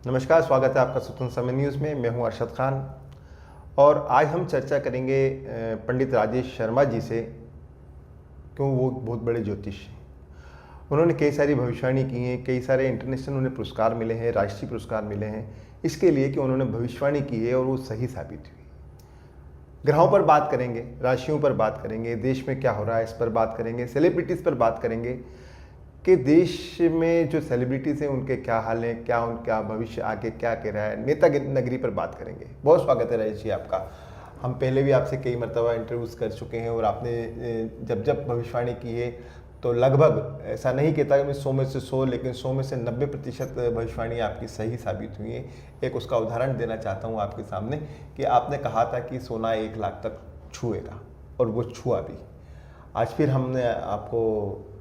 नमस्कार, स्वागत है आपका स्वतंत्र समय न्यूज़ में। मैं हूं अरशद खान और आज हम चर्चा करेंगे पंडित राजेश शर्मा जी से, क्यों वो बहुत बड़े ज्योतिष हैं। उन्होंने कई सारी भविष्यवाणी की हैं, कई सारे इंटरनेशनल उन्हें पुरस्कार मिले हैं, राष्ट्रीय पुरस्कार मिले हैं इसके लिए कि उन्होंने भविष्यवाणी की है और वो सही साबित हुई। ग्रहों पर बात करेंगे, राशियों पर बात करेंगे, देश में क्या हो रहा है इस पर बात करेंगे, सेलिब्रिटीज़ पर बात करेंगे कि देश में जो सेलिब्रिटीज़ हैं उनके क्या हाल हैं, क्या उनका भविष्य आगे क्या कह रहा है। नेता नगरी पर बात करेंगे। बहुत स्वागत है राजेश जी आपका। हम पहले भी आपसे कई मरतबा इंटरव्यूज़ कर चुके हैं और आपने जब जब भविष्यवाणी की है तो लगभग, ऐसा नहीं कहता कि मैं 100 में से 100, लेकिन 100 में से 90% भविष्यवाणी आपकी सही साबित हुई है। एक उसका उदाहरण देना चाहता हूँ आपके सामने कि आपने कहा था कि सोना 1 लाख तक छुएगा और वो छुआ भी। आज फिर हमने आपको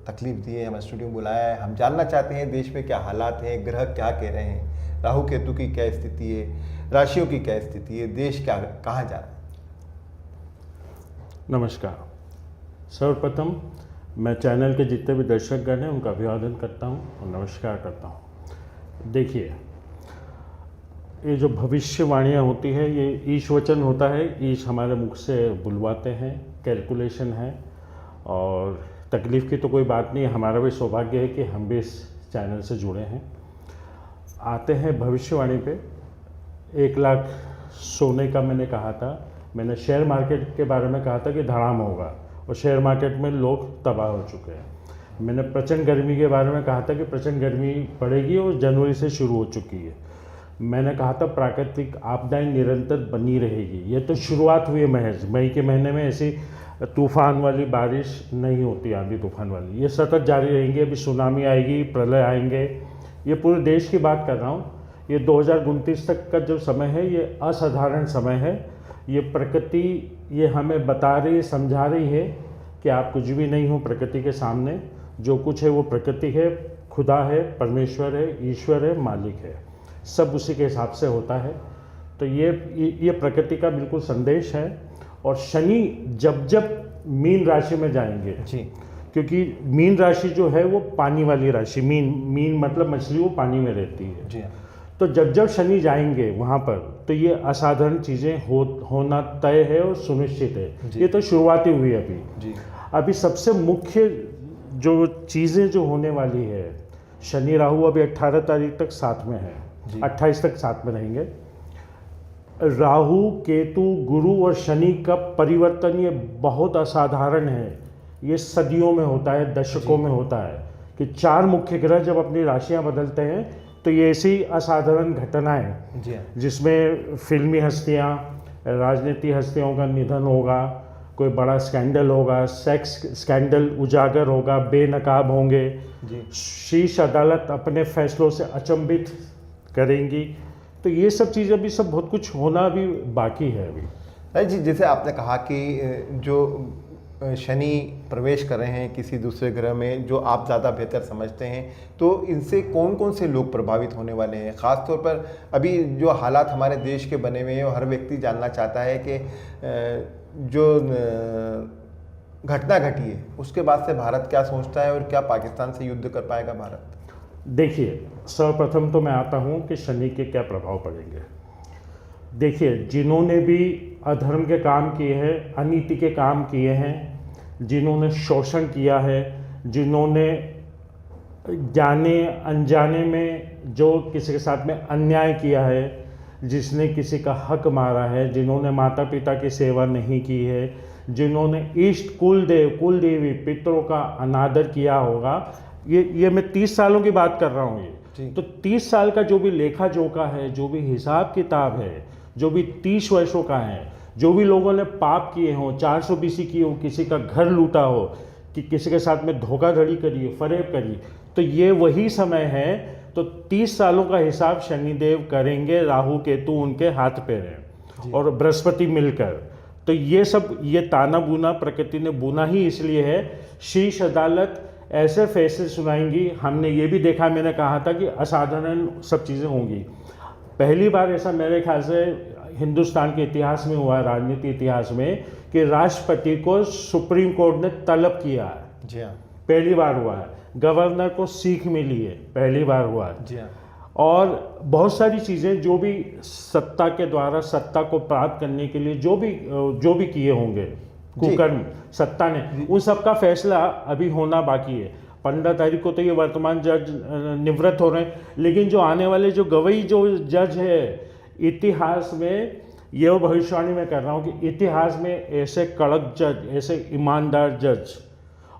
तकलीफ दी है, हमें स्टूडियो में बुलाया है। हम जानना चाहते हैं देश में क्या हालात हैं, ग्रह क्या कह रहे हैं, राहु केतु की क्या स्थिति है, राशियों की क्या स्थिति है, देश क्या कहाँ जा रहा है। नमस्कार। सर्वप्रथम मैं चैनल के जितने भी दर्शकगण हैं उनका अभिवादन करता हूं और नमस्कार करता हूं। देखिए, ये जो भविष्यवाणियाँ होती है ये ईश वचन होता है। ईश हमारे मुख से बुलवाते हैं, कैलकुलेशन है और तकलीफ़ की तो कोई बात नहीं है। हमारा भी सौभाग्य है कि हम भी इस चैनल से जुड़े हैं। आते हैं भविष्यवाणी पे। 1 लाख सोने का मैंने कहा था। मैंने शेयर मार्केट के बारे में कहा था कि धड़ाम होगा और शेयर मार्केट में लोग तबाह हो चुके हैं। मैंने प्रचंड गर्मी के बारे में कहा था कि प्रचंड गर्मी बढ़ेगी और जनवरी से शुरू हो चुकी है। मैंने कहा था प्राकृतिक आपदाएं निरंतर बनी रहेगी। ये तो शुरुआत हुई है महज। मई के महीने में ऐसी तूफान वाली बारिश नहीं होती, आंधी तूफान वाली। ये सतत जारी रहेंगे। अभी सुनामी आएगी, प्रलय आएंगे। ये पूरे देश की बात कर रहा हूँ। ये 2029 तक का जो समय है ये असाधारण समय है। ये प्रकृति ये हमें बता रही है, समझा रही है कि आप कुछ भी नहीं हो प्रकृति के सामने। जो कुछ है वो प्रकृति है, खुदा है, परमेश्वर है, ईश्वर है, मालिक है। सब उसी के हिसाब से होता है। तो ये प्रकृति का बिल्कुल संदेश है। और शनि जब जब मीन राशि में जाएंगे जी, क्योंकि मीन राशि जो है वो पानी वाली राशि, मीन मतलब मछली, वो पानी में रहती है जी। तो जब जब शनि जाएंगे वहाँ पर तो ये असाधारण चीज़ें होना तय है और सुनिश्चित है। ये तो शुरुआती हुई है जी। अभी सबसे मुख्य जो चीज़ें जो होने वाली है, शनि राहु अभी 18 तारीख तक साथ में है, 28 तक साथ में रहेंगे। राहु केतु गुरु और शनि का परिवर्तन ये बहुत असाधारण है। ये सदियों में होता है, दशकों में होता है कि 4 मुख्य ग्रह जब अपनी राशियां बदलते हैं तो ये ऐसी असाधारण घटनाएं जिसमें फिल्मी हस्तियां, राजनीतिक हस्तियों का निधन होगा, कोई बड़ा स्कैंडल होगा, सेक्स स्कैंडल उजागर होगा, बेनकाब होंगे, शीर्ष अदालत अपने फैसलों से अचंभित करेंगी। तो ये सब चीज़ें अभी सब बहुत कुछ होना अभी बाकी है अभी। जी, जैसे आपने कहा कि जो शनि प्रवेश कर रहे हैं किसी दूसरे ग्रह में, जो आप ज़्यादा बेहतर समझते हैं, तो इनसे कौन कौन से लोग प्रभावित होने वाले हैं। ख़ास तौर पर अभी जो हालात हमारे देश के बने हुए हैं, हर व्यक्ति जानना चाहता है कि जो घटना घटी है उसके बाद से भारत क्या सोचता है और क्या पाकिस्तान से युद्ध कर पाएगा भारत। देखिए, सर्वप्रथम तो मैं आता हूँ कि शनि के क्या प्रभाव पड़ेंगे। देखिए, जिन्होंने भी अधर्म के काम किए हैं, अनीति के काम किए हैं, जिन्होंने शोषण किया है, जिन्होंने जाने अनजाने में जो किसी के साथ में अन्याय किया है, जिसने किसी का हक मारा है, जिन्होंने माता पिता की सेवा नहीं की है, जिन्होंने इष्ट कुल देवी पितरों का अनादर किया होगा, ये मैं 30 सालों की बात कर रहा हूँ। ये तो 30 साल का जो भी लेखा जोखा है, जो भी हिसाब किताब है, जो भी 30 वर्षों का है, जो भी लोगों ने पाप किए हों, 400 BC किए हो, किसी का घर लूटा हो, कि किसी के साथ में धोखाधड़ी करी हो, फरेब करी, तो ये वही समय है। तो 30 सालों का हिसाब शनिदेव करेंगे। राहु केतु उनके हाथ पे हैं और बृहस्पति मिलकर। तो ये सब ये ताना बुना प्रकृति ने बुना ही इसलिए है। शीर्ष अदालत ऐसे फैसले सुनाएंगी। हमने ये भी देखा, मैंने कहा था कि असाधारण सब चीज़ें होंगी। पहली बार ऐसा मेरे ख्याल से हिंदुस्तान के इतिहास में हुआ है, राजनीति इतिहास में, कि राष्ट्रपति को सुप्रीम कोर्ट ने तलब किया है। जी हाँ, पहली बार हुआ है। गवर्नर को सीख मिली है, पहली बार हुआ है। जी हाँ। और बहुत सारी चीज़ें जो भी सत्ता के द्वारा सत्ता को प्राप्त करने के लिए जो भी किए होंगे कुकर्म सत्ता ने, उन सब का फैसला अभी होना बाकी है। 15 तारीख को तो ये वर्तमान जज निवृत्त हो रहे हैं, लेकिन जो आने वाले जो गवई जो जज है, इतिहास में ये भविष्यवाणी मैं कर रहा हूँ कि इतिहास में ऐसे कड़क जज, ऐसे ईमानदार जज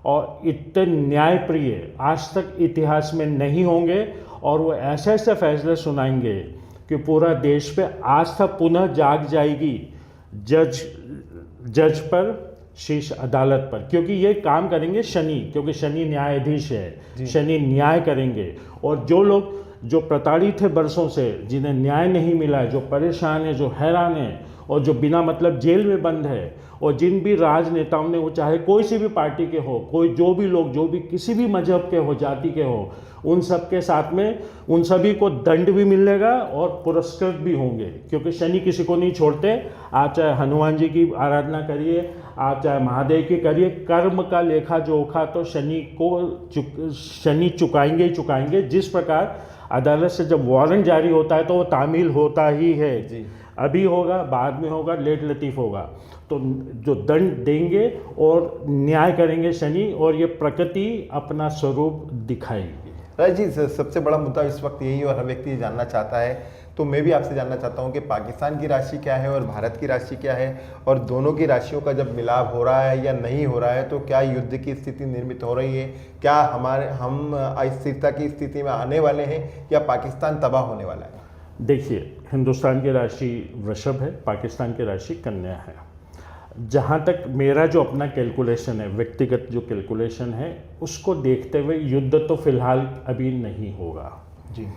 और इतने न्यायप्रिय आज तक इतिहास में नहीं होंगे। और वो ऐसे ऐसे फैसले सुनाएंगे कि पूरा देश पे आस्था पुनः जाग जाएगी जज पर, शीर्ष अदालत पर, क्योंकि ये काम करेंगे शनि, क्योंकि शनि न्यायाधीश है, शनि न्याय करेंगे। और जो लोग जो प्रताड़ित थे बरसों से, जिन्हें न्याय नहीं मिला है, जो परेशान है, जो हैरान है और जो बिना मतलब जेल में बंद है, और जिन भी राजनेताओं ने, वो चाहे कोई सी भी पार्टी के हो, कोई जो भी लोग जो भी किसी भी मजहब के हो, जाति के हो, उन सब के साथ में उन सभी को दंड भी मिलेगा और पुरस्कृत भी होंगे, क्योंकि शनि किसी को नहीं छोड़ते। आप चाहे हनुमान जी की आराधना करिए, आप चाहे महादेव की करिए, कर्म का लेखा जोखा तो शनि चुकाएंगे ही चुकाएंगे। जिस प्रकार अदालत से जब वारंट जारी होता है तो वो तामील होता ही है जी, अभी होगा, बाद में होगा, लेट लतीफ़ होगा, तो जो दंड देंगे और न्याय करेंगे शनि, और ये प्रकृति अपना स्वरूप दिखाएगी। राज जी, सबसे बड़ा मुद्दा इस वक्त यही और हर व्यक्ति जानना चाहता है, तो मैं भी आपसे जानना चाहता हूं कि पाकिस्तान की राशि क्या है और भारत की राशि क्या है, और दोनों की राशियों का जब मिलाप हो रहा है या नहीं हो रहा है तो क्या युद्ध की स्थिति निर्मित हो रही है, क्या हम अस्थिरता की स्थिति में आने वाले हैं या पाकिस्तान तबाह होने वाला है? देखिए, हिंदुस्तान की राशि वृषभ है, पाकिस्तान की राशि कन्या है। जहाँ तक मेरा जो अपना कैलकुलेशन है, व्यक्तिगत जो कैलकुलेशन है, उसको देखते हुए युद्ध तो फिलहाल अभी नहीं होगा जी।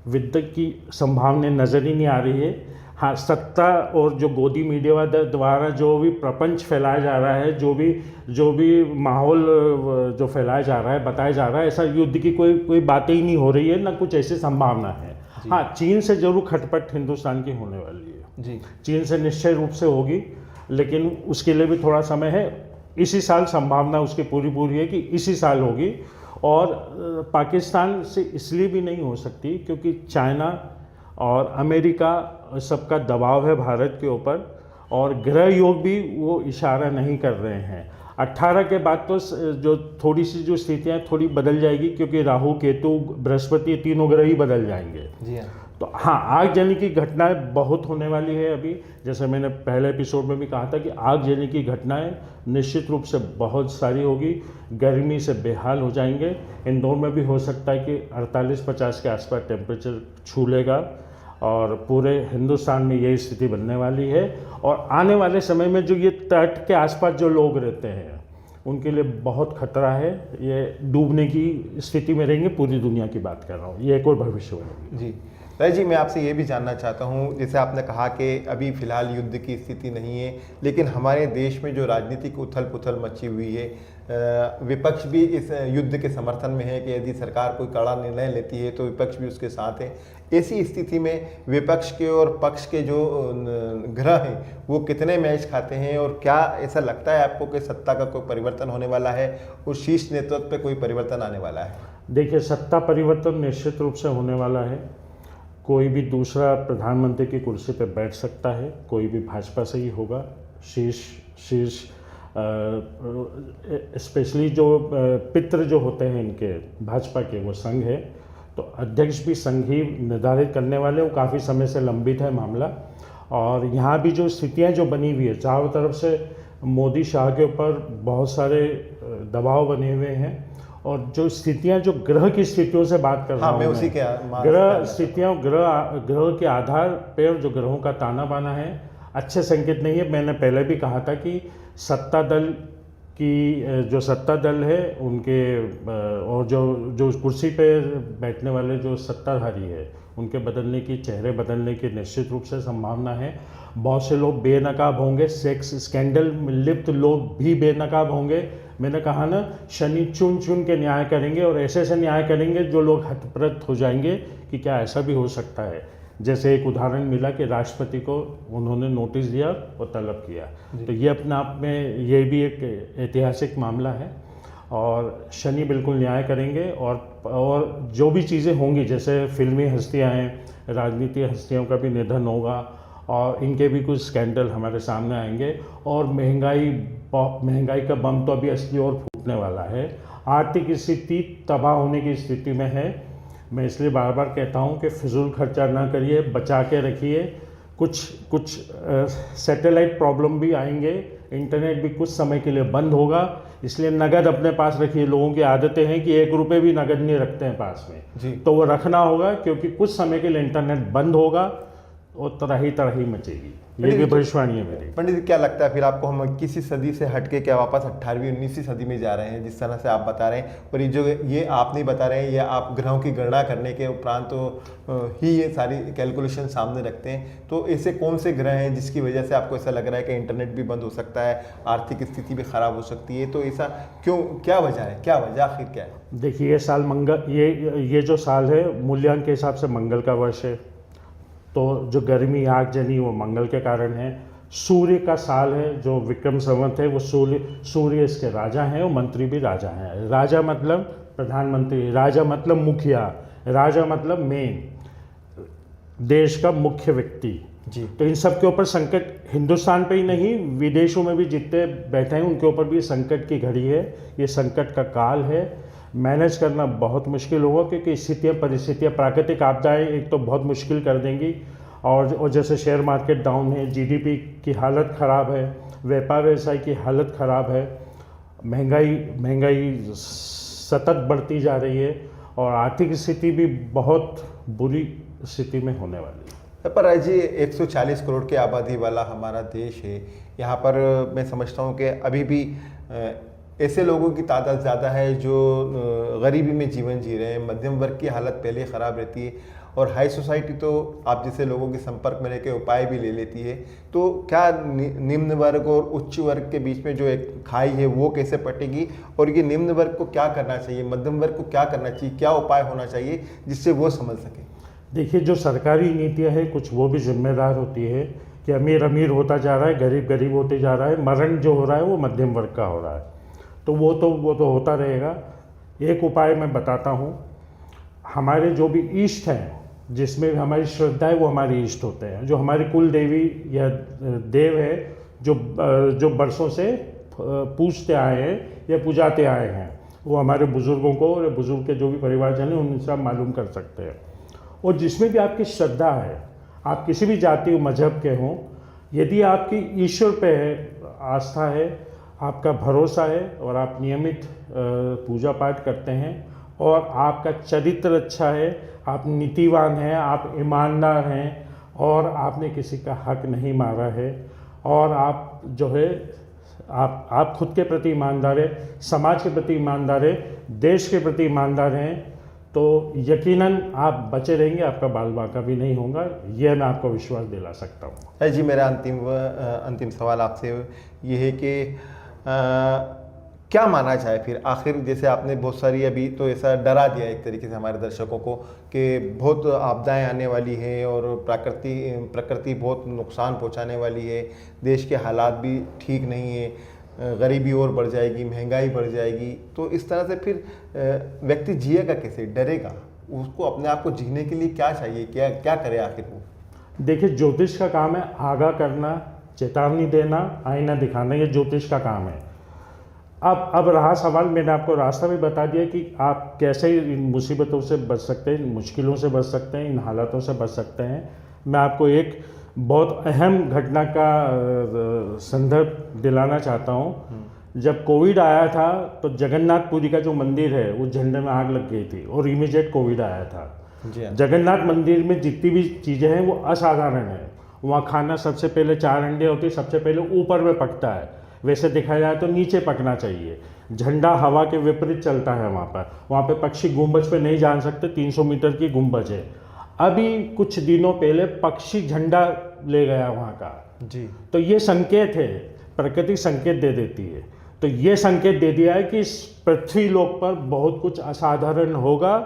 युद्ध की संभावना नज़र ही नहीं आ रही है। हाँ, सत्ता और जो गोदी मीडिया द्वारा जो भी प्रपंच फैलाया जा रहा है, जो भी माहौल जो फैलाया जा रहा है, बताया जा रहा है, ऐसा युद्ध की कोई बातें ही नहीं हो रही है, ना कुछ ऐसी संभावना है। हाँ, चीन से जरूर खटपट हिंदुस्तान की होने वाली है जी, चीन से निश्चय रूप से होगी, लेकिन उसके लिए भी थोड़ा समय है। इसी साल संभावना उसकी पूरी है कि इसी साल होगी। और पाकिस्तान से इसलिए भी नहीं हो सकती क्योंकि चाइना और अमेरिका सबका दबाव है भारत के ऊपर, और ग्रह योग भी वो इशारा नहीं कर रहे हैं। 18 के बाद तो जो थोड़ी सी जो स्थितियाँ थोड़ी बदल जाएगी, क्योंकि राहु, केतु, बृहस्पति, तीनों ग्रह ही बदल जाएंगे जी। हाँ, तो हाँ, आगजनी की घटनाएं बहुत होने वाली है अभी। जैसे मैंने पहले एपिसोड में भी कहा था कि आगजनी की घटनाएं निश्चित रूप से बहुत सारी होगी। गर्मी से बेहाल हो जाएंगे। इंदौर में भी हो सकता है कि 48-50 के आसपास टेम्परेचर छू लेगा, और पूरे हिंदुस्तान में यही स्थिति बनने वाली है। और आने वाले समय में जो ये तट के आसपास जो लोग रहते हैं, उनके लिए बहुत खतरा है, ये डूबने की स्थिति में रहेंगे। पूरी दुनिया की बात कर रहा हूँ, ये एक और भविष्यवाणी जी। राज जी, मैं आपसे ये भी जानना चाहता हूँ, जैसे आपने कहा कि अभी फ़िलहाल युद्ध की स्थिति नहीं है, लेकिन हमारे देश में जो राजनीतिक उथल पुथल मची हुई है, विपक्ष भी इस युद्ध के समर्थन में है कि यदि सरकार कोई कड़ा निर्णय लेती है तो विपक्ष भी उसके साथ है। ऐसी स्थिति में विपक्ष के और पक्ष के जो ग्रह हैं वो कितने मैच खाते हैं, और क्या ऐसा लगता है आपको कि सत्ता का कोई परिवर्तन होने वाला है और शीर्ष नेतृत्व पे कोई परिवर्तन आने वाला है? देखिए, सत्ता परिवर्तन निश्चित रूप से होने वाला है। कोई भी दूसरा प्रधानमंत्री की कुर्सी पर बैठ सकता है, कोई भी भाजपा से ही होगा। शीर्ष स्पेशली जो पित्र जो होते हैं इनके भाजपा के, वो संघ है, तो अध्यक्ष भी संघ ही निर्धारित करने वाले। वो काफ़ी समय से लंबित है मामला। और यहाँ भी जो स्थितियाँ जो बनी हुई है, चारों तरफ से मोदी शाह के ऊपर बहुत सारे दबाव बने हुए हैं, और जो स्थितियां, जो ग्रह की स्थितियों से बात कर रहा हूँ, उसी के ग्रह स्थितियों, ग्रह के आधार पर जो ग्रहों का ताना बाना है, अच्छे संकेत नहीं है। मैंने पहले भी कहा था कि सत्ता दल है उनके, और जो कुर्सी पे बैठने वाले जो सत्ताधारी है, उनके बदलने की, चेहरे बदलने की निश्चित रूप से संभावना है। बहुत से लोग बेनकाब होंगे, सेक्स स्कैंडल में लिप्त लोग भी बेनकाब होंगे। मैंने कहा ना, शनि चुन के न्याय करेंगे, और ऐसे न्याय करेंगे जो लोग हतप्रत हो जाएंगे कि क्या ऐसा भी हो सकता है। जैसे एक उदाहरण मिला कि राष्ट्रपति को उन्होंने नोटिस दिया और तलब किया, तो ये अपने आप में ये भी एक ऐतिहासिक मामला है। और शनि बिल्कुल न्याय करेंगे। और जो भी चीज़ें होंगी, जैसे फिल्मी हस्तियां हैं, राजनीतिक हस्तियों का भी निधन होगा और इनके भी कुछ स्कैंडल हमारे सामने आएंगे। और महंगाई का बम तो अभी असली और फूटने वाला है। आर्थिक स्थिति तबाह होने की स्थिति में है। मैं इसलिए बार बार कहता हूँ कि फिजूल खर्चा ना करिए, बचा के रखिए। कुछ सैटेलाइट प्रॉब्लम भी आएंगे, इंटरनेट भी कुछ समय के लिए बंद होगा, इसलिए नगद अपने पास रखिए। लोगों की आदतें हैं कि 1 रुपये भी नगद नहीं रखते हैं पास में जी। तो वो रखना होगा, क्योंकि कुछ समय के लिए इंटरनेट बंद होगा और तराही मचेगी। ये भी भविष्यवाणी है मेरी। पंडित जी, क्या लगता है फिर आपको, हम 21वीं सदी से हटके क्या वापस 18वीं 19वीं सदी में जा रहे हैं, जिस तरह से आप बता रहे हैं? और ये आप नहीं बता रहे हैं, ये आप ग्रहों की गणना करने के उपरांत तो ही ये सारी कैलकुलेशन सामने रखते हैं। तो ऐसे कौन से ग्रह हैं जिसकी वजह से आपको ऐसा लग रहा है कि इंटरनेट भी बंद हो सकता है, आर्थिक स्थिति भी खराब हो सकती है? तो ऐसा क्यों, क्या वजह है, क्या वजह आखिर क्या है? देखिए, ये साल ये जो साल है मूल्यांक के हिसाब से मंगल का वर्ष है, तो जो गर्मी आगजनी वो मंगल के कारण है। सूर्य का साल है, जो विक्रम संवत है, वो सूर्य इसके राजा हैं और मंत्री भी राजा हैं। राजा मतलब प्रधानमंत्री, राजा मतलब मुखिया, राजा मतलब मेन, देश का मुख्य व्यक्ति जी। तो इन सब के ऊपर संकट, हिंदुस्तान पे ही नहीं विदेशों में भी जितने बैठे हैं उनके ऊपर भी संकट की घड़ी है। ये संकट का काल है, मैनेज करना बहुत मुश्किल होगा, क्योंकि परिस्थितियाँ प्राकृतिक आपदाएं एक तो बहुत मुश्किल कर देंगी, और जैसे शेयर मार्केट डाउन है, जीडीपी की हालत ख़राब है, व्यापार व्यवसाय की हालत ख़राब है, महंगाई सतत बढ़ती जा रही है और आर्थिक स्थिति भी बहुत बुरी स्थिति में होने वाली है। पर जी 140 करोड़ की आबादी वाला हमारा देश है, यहाँ पर मैं समझता हूँ कि अभी भी ऐसे लोगों की तादाद ज़्यादा है जो गरीबी में जीवन जी रहे हैं। मध्यम वर्ग की हालत पहले ख़राब रहती है और हाई सोसाइटी तो आप जैसे लोगों के संपर्क में रह के उपाय भी ले लेती है। तो क्या निम्न वर्ग और उच्च वर्ग के बीच में जो एक खाई है वो कैसे पटेगी, और ये निम्न वर्ग को क्या करना चाहिए, मध्यम वर्ग को क्या करना चाहिए, क्या उपाय होना चाहिए जिससे वो समझ सके? देखिए, जो सरकारी नीतियाँ हैं कुछ वो भी जिम्मेदार होती है कि अमीर अमीर होता जा रहा है, गरीब गरीब होते जा रहा है, मरण जो हो रहा है वो मध्यम वर्ग का हो रहा है। तो वो तो होता रहेगा। एक उपाय मैं बताता हूँ, हमारे जो भी इष्ट हैं, जिसमें हमारी श्रद्धा है, वो हमारे इष्ट होते हैं। जो हमारी कुल देवी या देव है, जो बरसों से पूजते आए हैं या पूजाते आए हैं, वो हमारे बुज़ुर्गों को और बुज़ुर्ग के जो भी परिवारजन हैं उनसे आप मालूम कर सकते हैं। और जिसमें भी आपकी श्रद्धा है, आप किसी भी जाति और मजहब के हों, यदि आपकी ईश्वर पे आस्था है, आपका भरोसा है और आप नियमित पूजा पाठ करते हैं और आपका चरित्र अच्छा है, आप नीतिवान हैं, आप ईमानदार हैं और आपने किसी का हक नहीं मारा है, और आप जो है आप खुद के प्रति ईमानदार है, समाज के प्रति ईमानदार है, देश के प्रति ईमानदार हैं, तो यकीनन आप बचे रहेंगे, आपका बाल बांका भी नहीं होगा। यह मैं आपको विश्वास दिला सकता हूँ। जी, मेरा अंतिम सवाल आपसे ये है कि क्या माना जाए फिर आखिर, जैसे आपने बहुत सारी अभी तो ऐसा डरा दिया एक तरीके से हमारे दर्शकों को कि बहुत आपदाएं आने वाली है और प्रकृति बहुत नुकसान पहुंचाने वाली है, देश के हालात भी ठीक नहीं है, गरीबी और बढ़ जाएगी, महंगाई बढ़ जाएगी। तो इस तरह से फिर व्यक्ति जिएगा कैसे, डरेगा? उसको अपने आप को जीने के लिए क्या चाहिए, क्या करे आखिर वो? देखिए, ज्योतिष का काम है आगाह करना, चेतावनी देना, आईना दिखाना, ये ज्योतिष का काम है। अब रहा सवाल, मैंने आपको रास्ता भी बता दिया कि आप कैसे इन मुसीबतों से बच सकते हैं, इन मुश्किलों से बच सकते हैं, इन हालातों से बच सकते हैं। मैं आपको एक बहुत अहम घटना का संदर्भ दिलाना चाहता हूँ। जब कोविड आया था तो जगन्नाथपुरी का जो मंदिर है वो झंडे में आग लग गई थी और इमीडिएट कोविड आया था। जगन्नाथ मंदिर में जितनी भी चीज़ें हैं वो असाधारण है। वहाँ खाना सबसे पहले 4 अंडे होते हैं, सबसे पहले ऊपर में पकता है, वैसे देखा जाए तो नीचे पकना चाहिए। झंडा हवा के विपरीत चलता है वहाँ पे पक्षी गुंबज पे नहीं जा सकते, 300 मीटर की गुंबज है। अभी कुछ दिनों पहले पक्षी झंडा ले गया वहाँ का जी। तो ये संकेत है, प्रकृति संकेत दे देती है। तो ये संकेत दे दिया है कि इस पृथ्वी लोक पर बहुत कुछ असाधारण होगा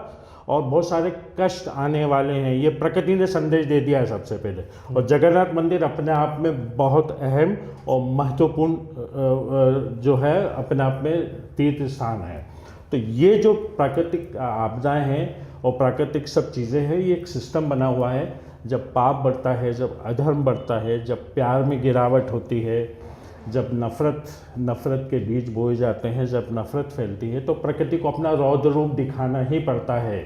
और बहुत सारे कष्ट आने वाले हैं, ये प्रकृति ने संदेश दे दिया है सबसे पहले। और जगन्नाथ मंदिर अपने आप में बहुत अहम और महत्वपूर्ण जो है अपने आप में तीर्थ स्थान है। तो ये जो प्राकृतिक आपदाएं हैं और प्राकृतिक सब चीज़ें हैं, ये एक सिस्टम बना हुआ है। जब पाप बढ़ता है, जब अधर्म बढ़ता है, जब प्यार में गिरावट होती है, जब नफ़रत के बीज बोए जाते हैं, जब नफ़रत फैलती है, तो प्रकृति को अपना रौद्र रूप दिखाना ही पड़ता है।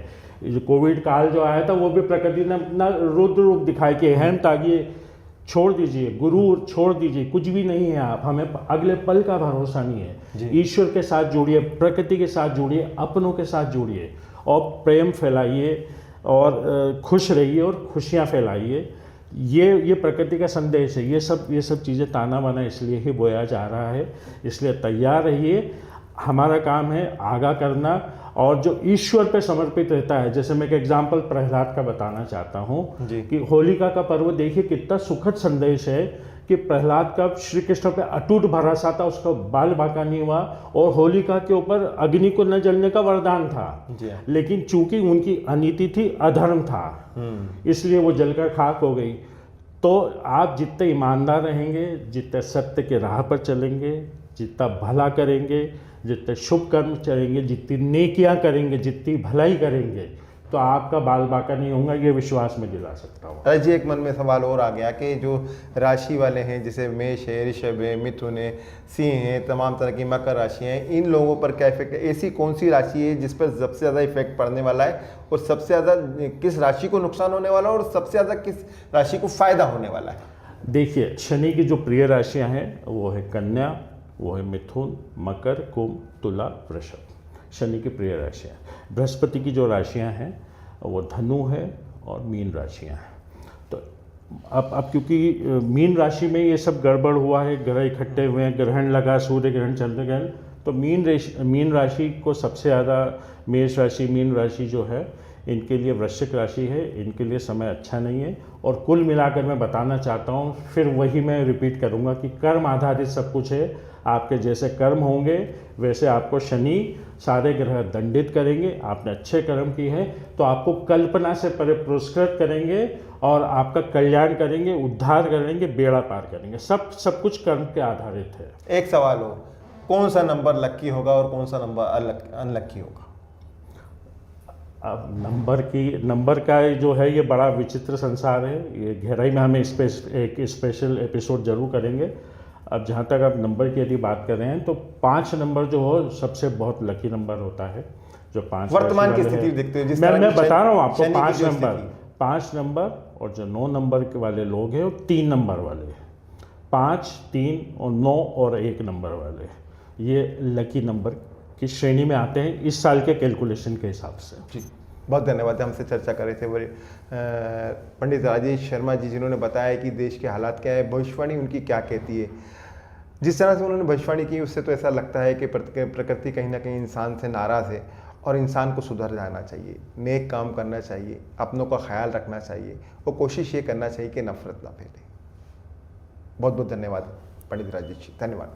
जो कोविड काल जो आया था वो भी प्रकृति ने अपना रौद्र रूप दिखाया कि अहम तागिए, छोड़ दीजिए, गुरूर छोड़ दीजिए, कुछ भी नहीं है आप, हमें अगले पल का भरोसा नहीं है। ईश्वर के साथ जुड़िए, प्रकृति के साथ जुड़िए, अपनों के साथ जुड़िए और प्रेम फैलाइए और खुश रहिए और खुशियाँ फैलाइए। ये प्रकृति का संदेश है। ये सब चीज़ें ताना बाना इसलिए ही बोया जा रहा है, इसलिए तैयार रहिए। हमारा काम है आगाह करना और जो ईश्वर पे समर्पित रहता है। जैसे मैं एक एग्जाम्पल प्रहलाद का बताना चाहता हूँ कि होलिका का पर्व देखिए कितना सुखद संदेश है कि प्रहलाद का श्री कृष्ण पे अटूट भरोसा था, उसका बाल बांका नहीं हुआ और होलिका के ऊपर अग्नि को न जलने का वरदान था। लेकिन चूंकि उनकी अनीति थी, अधर्म था, इसलिए वो जलकर खाक हो गई। तो आप जितने ईमानदार रहेंगे, जितने सत्य के राह पर चलेंगे, जितना भला करेंगे, जितने शुभ कर्म करेंगे, जितनी नेकियां करेंगे, जितनी भलाई करेंगे, तो आपका बाल बांका नहीं होगा, ये विश्वास में दिला सकता हूँ। राज जी, एक मन में सवाल और आ गया कि जो राशि वाले हैं, जैसे मेष है, ऋषभ है, मिथुन है, सिंह है, तमाम तरह की मकर राशि हैं, इन लोगों पर क्या इफेक्ट है? ऐसी कौन सी राशि है जिस पर सबसे ज़्यादा इफेक्ट पड़ने वाला है और सबसे ज़्यादा किस राशि को नुकसान होने वाला है और सबसे ज़्यादा किस राशि को फायदा होने वाला है? देखिए, शनि की जो प्रिय राशियाँ हैं वो है कन्या, वो है मिथुन, मकर, कुंभ, तुला, वृषभ, शनि की प्रिय राशियाँ। बृहस्पति की जो राशियाँ हैं वो धनु है और मीन राशियाँ हैं। तो अब क्योंकि मीन राशि में ये सब गड़बड़ हुआ है, ग्रह इकट्ठे हुए हैं, ग्रहण लगा, सूर्य ग्रहण, चंद्र ग्रहण, तो मीन राशि को सबसे ज़्यादा, मेष राशि, मीन राशि जो है, इनके लिए वृश्चिक राशि है, इनके लिए समय अच्छा नहीं है। और कुल मिलाकर मैं बताना चाहता हूँ, फिर वही मैं रिपीट करूँगा कि कर्म आधारित सब कुछ है। आपके जैसे कर्म होंगे वैसे आपको शनि सारे ग्रह दंडित करेंगे। आपने अच्छे कर्म किए हैं तो आपको कल्पना से पुरस्कृत करेंगे और आपका कल्याण करेंगे, उद्धार करेंगे, बेड़ा पार करेंगे। सब कुछ कर्म पे आधारित है। एक सवाल हो, कौन सा नंबर लक्की होगा और कौन सा नंबर अनलक्की होगा? अब नंबर का जो है ये बड़ा विचित्र संसार है, ये गहराई में हमें एक स्पेशल एपिसोड जरूर करेंगे। अब जहाँ तक आप नंबर की यदि बात कर रहे हैं तो 5 नंबर जो हो सबसे बहुत लकी नंबर होता है। जो 5 वर्तमान की स्थिति देखते हो, मैं बता रहा हूँ आपको, 5 नंबर और जो 9 नंबर के वाले लोग हैं वो 3 नंबर वाले, 5, 3 और 9 और 1 नंबर वाले, ये लकी नंबर की श्रेणी में आते हैं इस साल के कैलकुलेशन के हिसाब से। जी, बहुत धन्यवाद। हमसे चर्चा कर रहे थे पंडित राजेश शर्मा जी, जिन्होंने बताया कि देश के हालात क्या है, भविष्यवाणी उनकी क्या कहती है। जिस तरह से उन्होंने भविष्यवाणी की उससे तो ऐसा लगता है कि प्रकृति कहीं ना कहीं इंसान से नाराज़ है और इंसान को सुधर जाना चाहिए, नेक काम करना चाहिए, अपनों का ख्याल रखना चाहिए और कोशिश ये करना चाहिए कि नफरत ना फैले। बहुत बहुत धन्यवाद पंडित राजेश जी, धन्यवाद।